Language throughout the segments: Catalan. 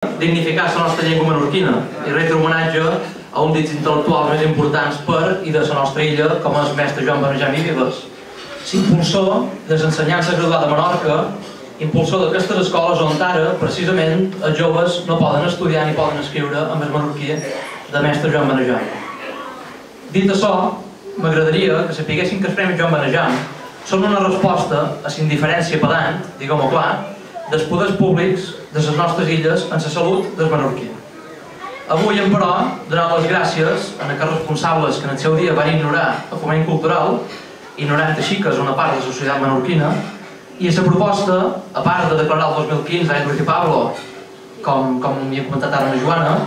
dignificar la nostra llengua menorquina i retre homenatge a un dels intel·lectuals més importants per i de la nostra illa, com és el mestre Joan Benejam i Vives. L'impulsor de l'ensenyança graduada a Menorca, impulsor d'aquestes escoles on ara, precisament, els joves no poden estudiar ni poden escriure amb el menorquí de mestre Joan Benejam. Dit això, m'agradaria que sapiguessin que els Premis Joan Benejam són una resposta a la indiferència pedant, diguem-ho clar, dels poders públics de les nostres illes en la salut del menorquí. Avui, però, donant les gràcies a aquests responsables que en el seu dia van ignorar el foment cultural, ignorant així que és una part de la societat menorquina, i a la proposta, a part de declarar el 2015 a Ruiz i Pablo, com m'hi ha comentat ara la Joana,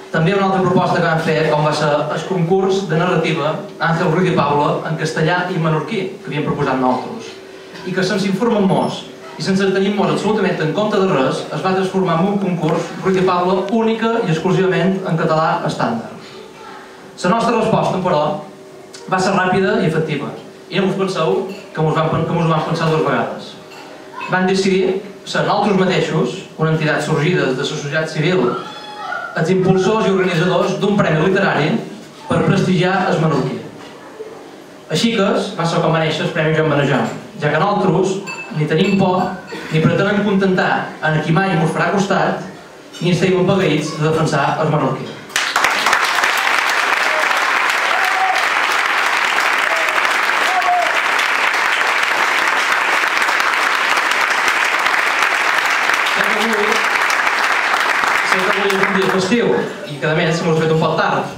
també una altra proposta que van fer, com va ser el concurs de narrativa Àngel Ruiz i Pablo en castellà i menorquí, que havíem proposat nosaltres, i que sense informen molts i sense tenir-nos absolutament en compte de res, es va transformar en un concurs Ruiz i Pablo única i exclusivament en català estàndard. La nostra resposta, però, va ser ràpida i efectiva, i no us penseu que us vam pensar dues vegades. Van decidir ser nosaltres mateixos, una entitat sorgida de la societat civil, els impulsors i organitzadors d'un premi literari per prestigiar el menorquí. Així que va ser com va néixer el Premi Joan Benejam, ja que nosaltres ni tenim por, ni pretenem contentar en qui mai ens farà costat, ni estem empagueïts de defensar el menorquí. Sé que avui és un dia festiu i que a més s'ho fet un poc tard,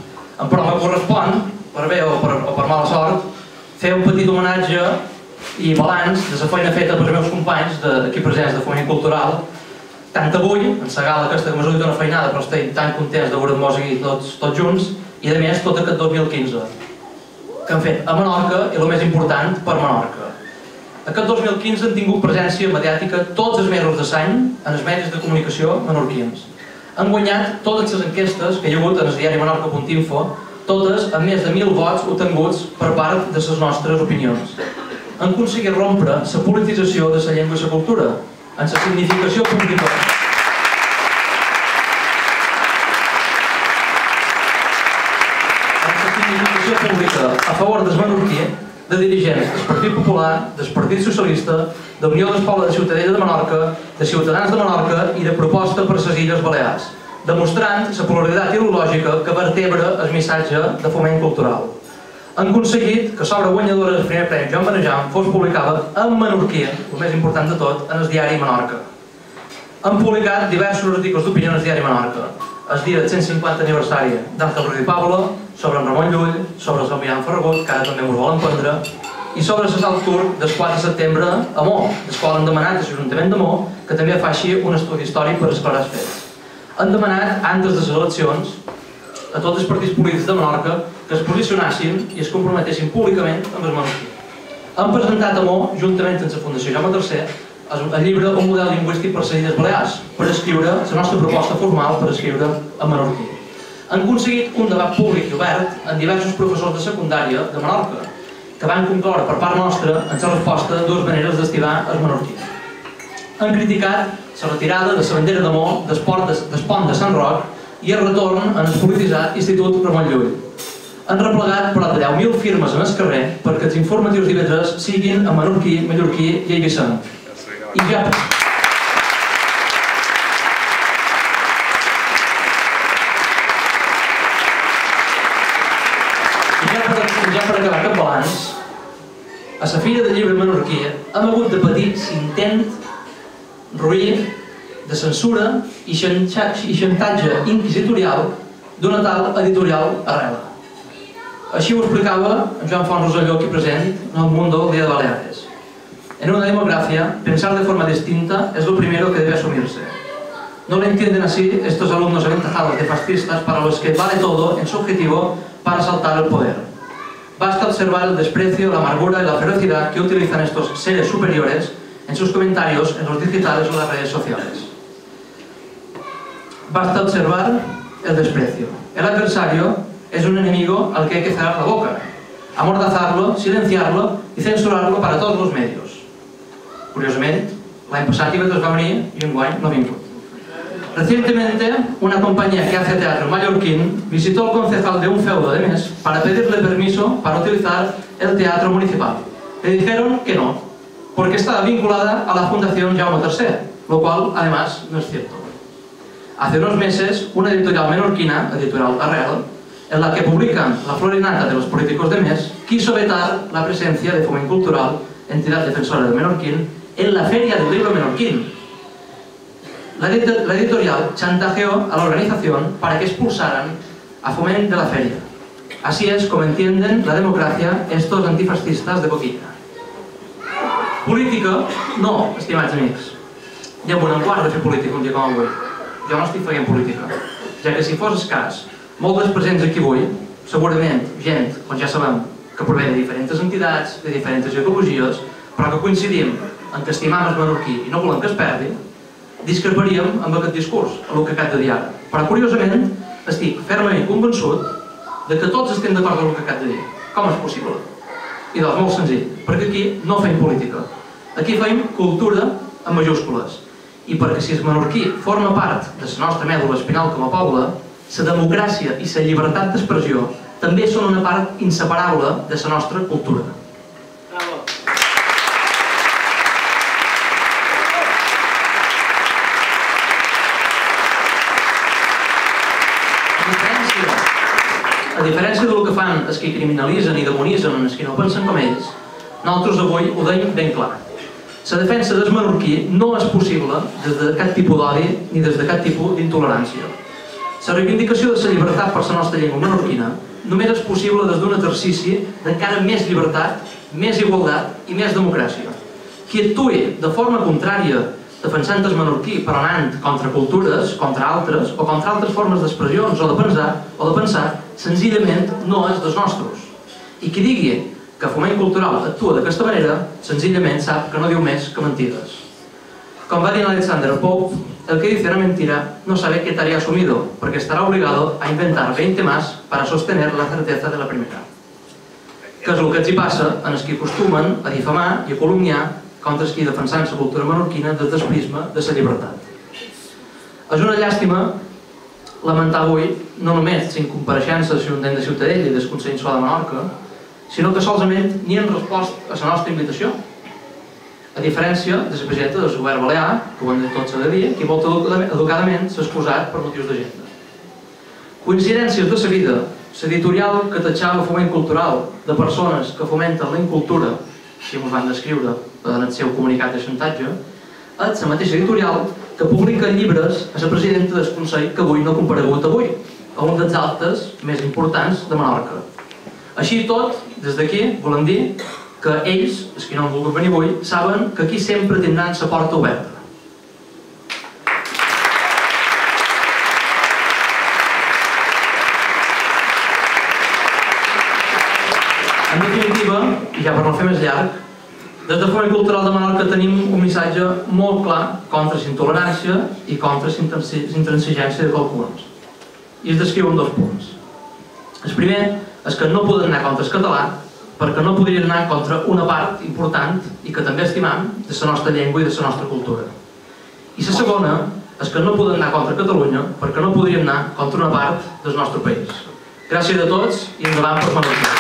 però me correspon, per bé o per mala sort, fer un petit homenatge i balanç de la feina feta pels meus companys d'aquí presents de Foment Cultural, tant avui, en la gala aquesta que m'ha sortit una feinada, però estem tan contents de veure'ns aquí tots junts, i a més tot aquest 2015 que han fet a Menorca i el més important per Menorca. Aquest 2015 han tingut presència mediàtica tots els mesos de l'any en els medis de comunicació menorquins. Han guanyat totes les enquestes que hi ha hagut en el diari menorca.info, totes amb més de 1.000 vots obtinguts per part de les nostres opinions. Han aconseguit rompre la politització de la llengua i la cultura, en la significació pública. En la significació pública a favor del menorquí, de dirigents del Partit Popular, del Partit Socialista, de Unió del Poble de Ciutadella de Menorca, de Ciutadans de Menorca i de Proposta per les Illes Balears, demostrant la pluralitat ideològica que vertebra el missatge de foment cultural. Han aconseguit que l'obra guanyadora del primer Premi Joan Benejam fos publicada en menorquí, el més important de tot, en el diari Menorca. Han publicat diversos articles d'opinió en el diari Menorca, el dia del 150 aniversari d'Àngel Ruiz i Pablo, sobre en Ramon Llull, sobre el Miran Ferragut, que ara també us volen prendre, i sobre l'assalt turc del 4 de setembre a Mo, del qual han demanat a l'Ajuntament de Mo que també faci un estudi històric per esclarar els fets. Han demanat, antes de les eleccions, a tots els partits polítics de Menorca que es posicionassin i es comprometessin públicament amb el menorquí. Han presentat a Mo, juntament amb la Fundació Jaume III, el llibre Un model lingüístic per les Illes Balears, per escriure la nostra proposta formal per escriure en menorquí. Han aconseguit un debat públic i obert amb diversos professors de secundària de Menorca, que van concloure per part nostra en la resposta dues maneres d'estimar el menorquí. Han criticat la retirada de la bandera de Mo del pont de Sant Roc i el retorn en el polititzat Institut Ramon Llull. Han replegat prop de 10.000 firmes en el carrer perquè els informatius d'IV3 siguin en menorquí, mallorquí i eivissenc. I ja per acabar aquest balanç, a la Fira del Llibre menorquí hem hagut de patir l'intent roí de censura i xantatge inquisitorial d'una tal editorial arrela. Així ho explicava Joan Font Roselló, aquí present, en el Mundo del Día de Baleares. En una democracia, pensar de forma distinta es lo primero que debe asumirse. No lo entienden así estos alumnos aventajados de fascistas para los que vale todo en su objetivo para asaltar el poder. Basta observar el desprecio, la amargura y la ferocidad que utilizan estos seres superiores en sus comentarios en los digitales o en las redes sociales. Basta observar el desprecio. El adversario es un enemigo al que hay que cerrar la boca, amordazarlo, silenciarlo y censurarlo para todos los medios. Curiosament, l'any passat IV3 va venir i enguany no ha vingut. Recientemente, una compañía que hace teatro mallorquín visitó al concejal de un feudo de Mes para pedirle permiso para utilizar el teatro municipal. Le dijeron que no, porque estaba vinculada a la Fundación Jaume III, lo cual, además, no es cierto. Hace unos meses, una editorial menorquina, Editorial Arrel, en la que publican La Florinata de los políticos de Mes, quiso vetar la presencia de Foment Cultural, entidad defensora del menorquín, en la Feria del Libro Menorquín. La editorial chantajeó a la organización para que expulsaran a Foment de la feria. Así es como entienden la democracia estos antifascistas de Boquilla. Política? No, estimats amics. Hi ha un quart de fer política un dia com avui. Jo no estic fent política, ja que si fos escàs, molts dels presents aquí avui, segurament gent, com ja sabem, que prové de diferents entitats, de diferents ideologies, però que coincidim en que estimam el menorquí i no volem que es perdi, discreparíem amb aquest discurs, el que acabo de dir ara. Però, curiosament, estic fermament convençut de que tots estem d'acord amb el que acabo de dir. Com és possible? I doncs, molt senzill, perquè aquí no fem política. Aquí fem cultura amb majúscules. I perquè si el menorquí forma part de la nostra mèdula espinal com a poble, la democràcia i la llibertat d'expressió també són una part inseparable de la nostra cultura. A diferència del que fan els que criminalitzen i demonitzen els que no pensen com ells, nosaltres avui ho deim ben clar. La defensa del menorquí no és possible des de cap tipus d'odi ni des de cap tipus d'intolerància. La reivindicació de la llibertat per la nostra llengua menorquina només és possible des d'un exercici d'encara més llibertat, més igualtat i més democràcia. Qui actuï de forma contrària defensant el menorquí però anant contra cultures, contra altres o contra altres formes d'expressions o de pensar, senzillament no és dels nostres. I qui digui que Foment Cultural actua d'aquesta manera, senzillament sap que no diu més que mentides. Como va dir Alexander Pope, el que dice una mentira no sabe qué tarea ha asumido, porque estará obligado a inventar 20 más para sostener la certeza de la primera. Que és el que els hi passa en els que acostumen a difamar i a calumniar contra els que defensant la cultura menorquina des del prisma de la llibertat. És una llàstima lamentar avui no només la incompareixença del Ajuntament de Ciutadella i del Consell Insular de Menorca, sinó que solament ni han respost a la nostra invitació. A diferència de la presidenta del govern balear, que ho hem dit tots a dir, que molt educadament s'ha excusat per motius d'agenda. Coincidències de la vida, l'editorial que tatxava Foment Cultural de persones que fomenten la incultura, així ens van descriure en el seu comunicat de xantatge, és la mateixa editorial que publica llibres a la presidenta del Consell que avui no ha comparegut avui, a un dels actes més importants de Menorca. Així i tot, des d'aquí volem dir que ells, els que no han volgut venir avui, saben que aquí sempre tindran la porta oberta. En definitiva, i ja per no fer més llarg, des de Foment Cultural de Menorca tenim un missatge molt clar contra la intolerància i contra la intransigència de qualcuns. I es descriu en 2 punts. El primer és que no poden anar contra el català perquè no podrien anar contra una part important i que també estimam de la nostra llengua i de la nostra cultura. I la segona és que no poden anar contra Catalunya perquè no podrien anar contra una part del nostre país. Gràcies a tots i endavant per Menorca.